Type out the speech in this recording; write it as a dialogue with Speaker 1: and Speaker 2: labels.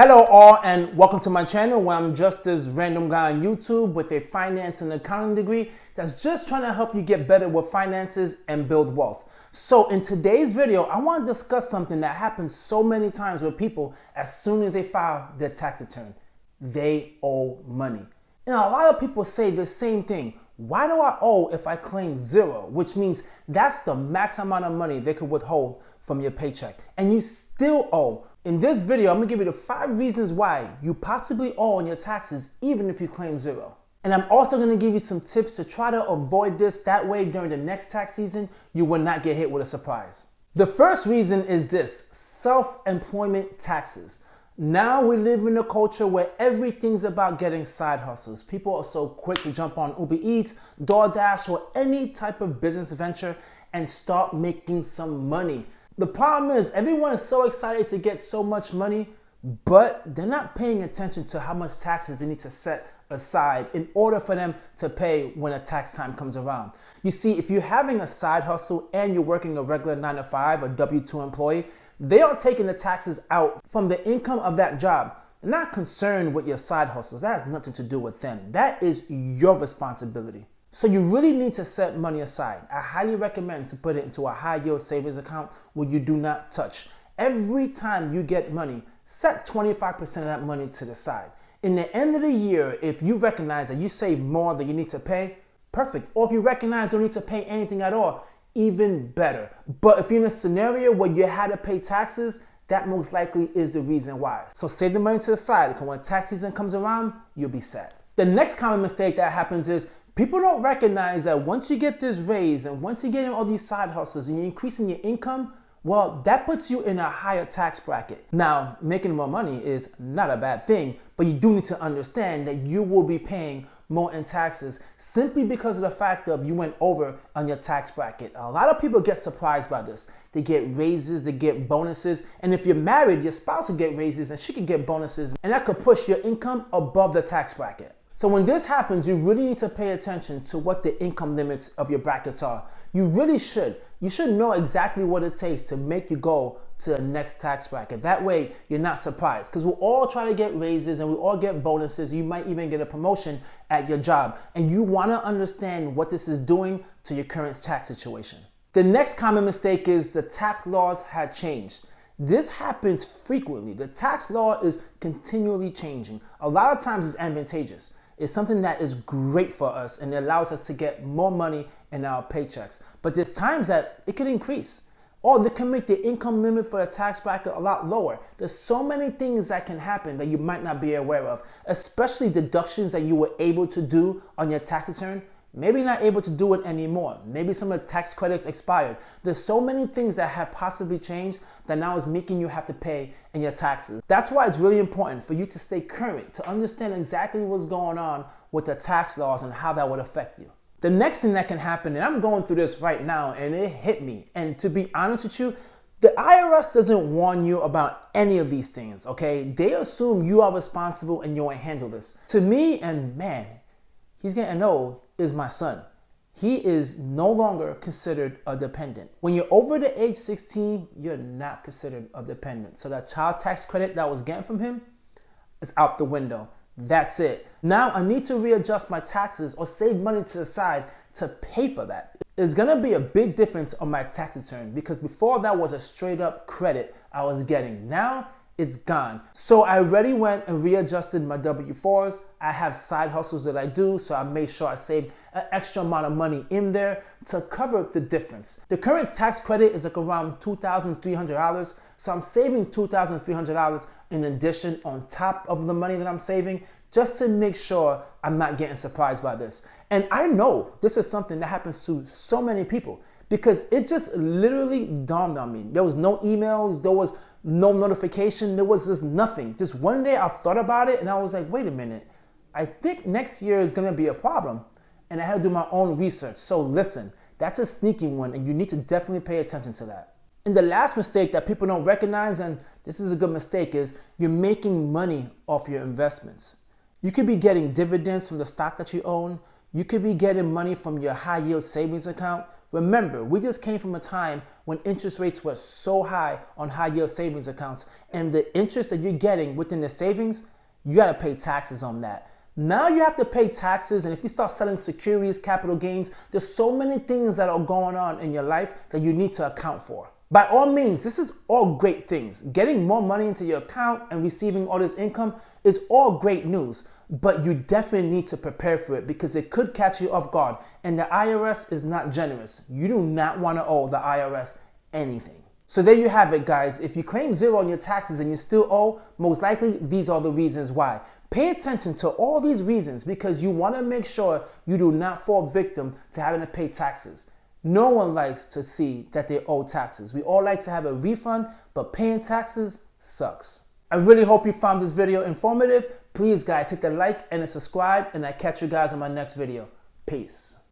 Speaker 1: Hello all and welcome to my channel where I'm just this random guy on YouTube with a finance and accounting degree that's just trying to help you get better with finances and build wealth. So in today's video, I want to discuss something that happens so many times with people as soon as they file their tax return. They owe money. And a lot of people say the same thing. Why do I owe if I claim zero? Which means that's the max amount of money they could withhold from your paycheck. And you still owe. In this video, I'm gonna give you the 5 reasons why you possibly owe on your taxes even if you claim zero. And I'm also gonna give you some tips to try to avoid this. That way, during the next tax season, you will not get hit with a surprise. The first reason is this: self-employment taxes. Now we live in a culture where everything's about getting side hustles. People are so quick to jump on Uber Eats, DoorDash, or any type of business venture and start making some money. The problem is everyone is so excited to get so much money, but they're not paying attention to how much taxes they need to set aside in order for them to pay when a tax time comes around. You see, if you're having a side hustle and you're working a regular 9-to-5 or W-2 employee, they are taking the taxes out from the income of that job. They're not concerned with your side hustles. That has nothing to do with them. That is your responsibility. So you really need to set money aside. I highly recommend to put it into a high yield savings account where you do not touch. Every time you get money, set 25% of that money to the side. In the end of the year, if you recognize that you save more than you need to pay, perfect. Or if you recognize you don't need to pay anything at all, even better. But if you're in a scenario where you had to pay taxes, that most likely is the reason why. So save the money to the side, because when tax season comes around, you'll be set. The next common mistake that happens is people don't recognize that once you get this raise and once you get in all these side hustles and you're increasing your income, well, that puts you in a higher tax bracket. Now, making more money is not a bad thing, but you do need to understand that you will be paying more in taxes simply because of the fact of you went over on your tax bracket. A lot of people get surprised by this. They get raises, they get bonuses, and if you're married, your spouse will get raises and she can get bonuses, and that could push your income above the tax bracket. So when this happens, you really need to pay attention to what the income limits of your brackets are. You really should. You should know exactly what it takes to make you go to the next tax bracket. That way, you're not surprised, because we'll all try to get raises and we all get bonuses. You might even get a promotion at your job, and you want to understand what this is doing to your current tax situation. The next common mistake is the tax laws had changed. This happens frequently. The tax law is continually changing. A lot of times it's advantageous. It's something that is great for us and it allows us to get more money in our paychecks. But there's times that it could increase, or they can make the income limit for the tax bracket a lot lower. There's so many things that can happen that you might not be aware of, especially deductions that you were able to do on your tax return. Maybe not able to do it anymore. Maybe some of the tax credits expired. There's so many things that have possibly changed that now is making you have to pay in your taxes. That's why it's really important for you to stay current, to understand exactly what's going on with the tax laws and how that would affect you. The next thing that can happen, and I'm going through this right now and it hit me, and to be honest with you, the IRS doesn't warn you about any of these things, okay? They assume you are responsible and you will handle this. To me, and man, he's getting old, is my son. He is no longer considered a dependent. When you're over the age 16, you're not considered a dependent. So that child tax credit that I was getting from him is out the window. That's it. Now I need to readjust my taxes or save money to the side to pay for that. It's gonna be a big difference on my tax return, because before that was a straight up credit I was getting. Now it's gone. So I already went and readjusted my W-4s. I have side hustles that I do, so I made sure I saved an extra amount of money in there to cover the difference. The current tax credit is like around $2,300, so I'm saving $2,300 in addition on top of the money that I'm saving, just to make sure I'm not getting surprised by this. And I know this is something that happens to so many people, because it just literally dawned on me. There was no emails, there was no notification, there was just nothing. Just one day I thought about it and I was like, wait a minute, I think next year is gonna be a problem. And I had to do my own research. So listen, that's a sneaky one and you need to definitely pay attention to that. And the last mistake that people don't recognize, and this is a good mistake, is you're making money off your investments. You could be getting dividends from the stock that you own. You could be getting money from your high yield savings account, Remember, we just came from a time when interest rates were so high on high yield savings accounts, and the interest that you're getting within the savings, you got to pay taxes on that. Now you have to pay taxes, and if you start selling securities, capital gains, there's so many things that are going on in your life that you need to account for. By all means, this is all great things. Getting more money into your account and receiving all this income is all great news, but you definitely need to prepare for it because it could catch you off guard, and the IRS is not generous. You do not want to owe the IRS anything. So there you have it, guys. If you claim zero on your taxes and you still owe, most likely these are the reasons why. Pay attention to all these reasons because you want to make sure you do not fall victim to having to pay taxes. No one likes to see that they owe taxes. We all like to have a refund, but paying taxes sucks. I really hope you found this video informative. Please, guys, hit the like and the subscribe, and I catch you guys in my next video. Peace.